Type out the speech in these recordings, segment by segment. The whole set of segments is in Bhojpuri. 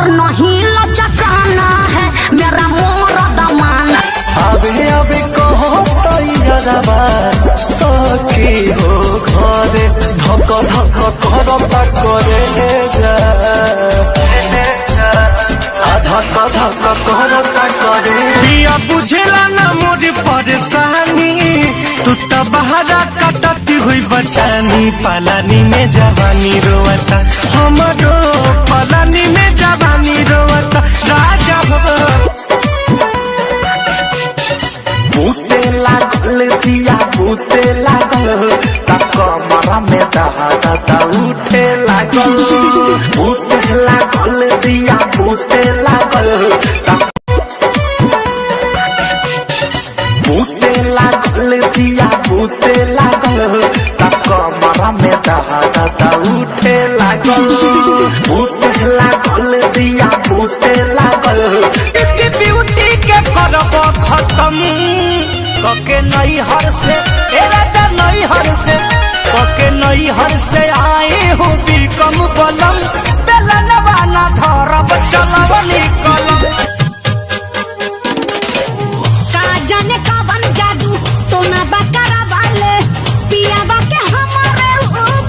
कमर नहीं लचकाना है, मेरा मोर दमाना। अबे अबे कहो तैयारबा सखी हो घरे धक धक करता करे जा धक धक करता करे। पिया बुझेला ना मोर परेशानी, तू तो बहरा कटती हुई बचानी। पालानी में जवानी रोवता हमरो, पालानी में जवानी रोवता राजा हो। बूते लागल दिया बूते लागल कमरा में दहाड़ा उठे लागल। बूते लागल दिया बूते लागल बूते लागल दिया बूते लागल कमरा में दहाड़ा उठे लागल। बूते लागल दिया बूते लागल। ब्यूटी के करब खत्म कके नई हर से राजा नई हर से कके नई हर से आए हो भी कम बलम बेलनवाना धरब चलब निकलम। का जाने कवन जादू तो ना बकरा वाले पिया बाके हमारे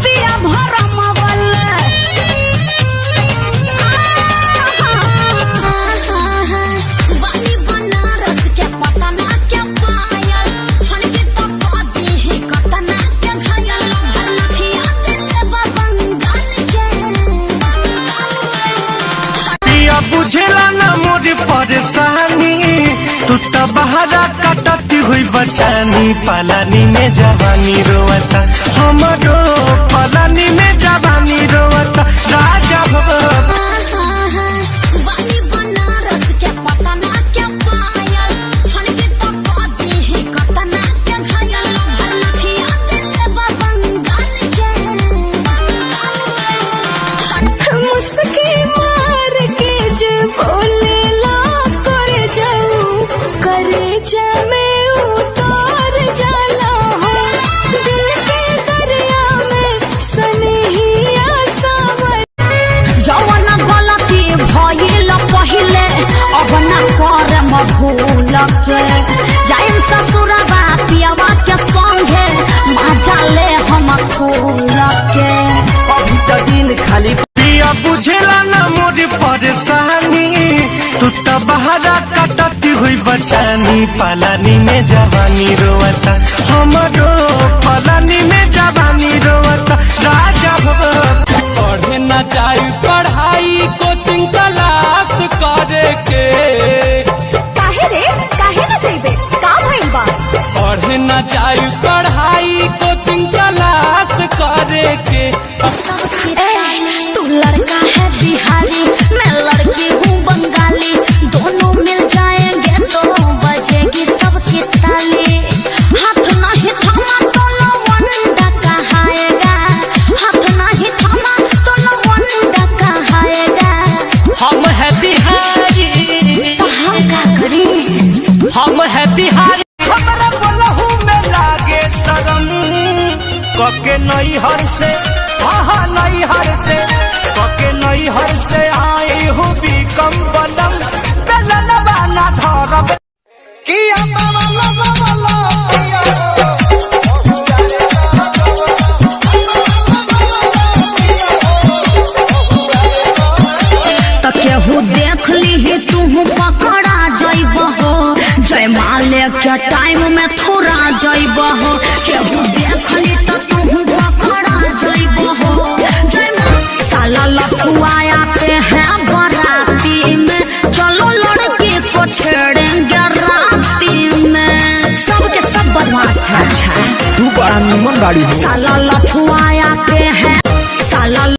पिया भरम वाले। वाली बनारस के पटना के पायल छन के तो पाती है कतना के घायल भर लखिया दिल बंगाल के। पिया बुझेला ना मोर परेशानी, तू तो बहरा कटती हुई बचानी। पालानी में जवानी रोवता हमरो, पालानी में जवानी रोवता राजा हो। वाली बनारस के पटना के पायल छन के तो पाती है कतना के घायल भर लखिया दिल बंगाल के। मुस्की मार के जे बोले ला कर जाऊं करे जमे उतार जाला हो। दिल के दरिया में सनहिया सावर जवन गलती भइल पहिले अब ना करम भूल के। जाइम ससुरबा पियावा के संगे मजा ले हम फूल के। अभी तो दिन खाली पिया बुझेला ना मोर परेशानी, तू तो बहरा कटती हुई बचानी। पालानी में जवानी रोवता हमरो, पालानी में जवानी रोवता राजा हो। पढ़े न जाई पढ़ाई कोचिंग क्लास करे के। काहे रे काहे न जइबे का भइल बा? पढ़े न जाई पढ़ाई कोचिंग क्लास करे के। तू लड़का है बिहारी मैं लड़की हूँ बंगाली, दोनों मिल जाएंगे तो बजेगी सबकी ताली। हाथ नहीं थामा तो लवंडा कहाएगा, हाथ नहीं थामा तो लवंडा कहाएगा। हम है बिहारी तो हम का करी? हम है बिहारी। हमारा बोलहू में लागे शरम कके नई हर से हाँ नई हर से कके नई हर से आए हो भी कम बलम बेलनवाना धरब किया तो केहू देख ली तू पकड़ा जइब हो, जयमाले के टाइम में थोड़ा जइब हो। केहू देख ली तो तू पकड़ा जइब हो, साला लखुआया के हैं बराती में। चलो लड़की को छेड़ेंगे राती में, सबके सब बदमाश है। अच्छा तू बड़ा निमन गाड़ी हो। साला लखुआया के हैं साला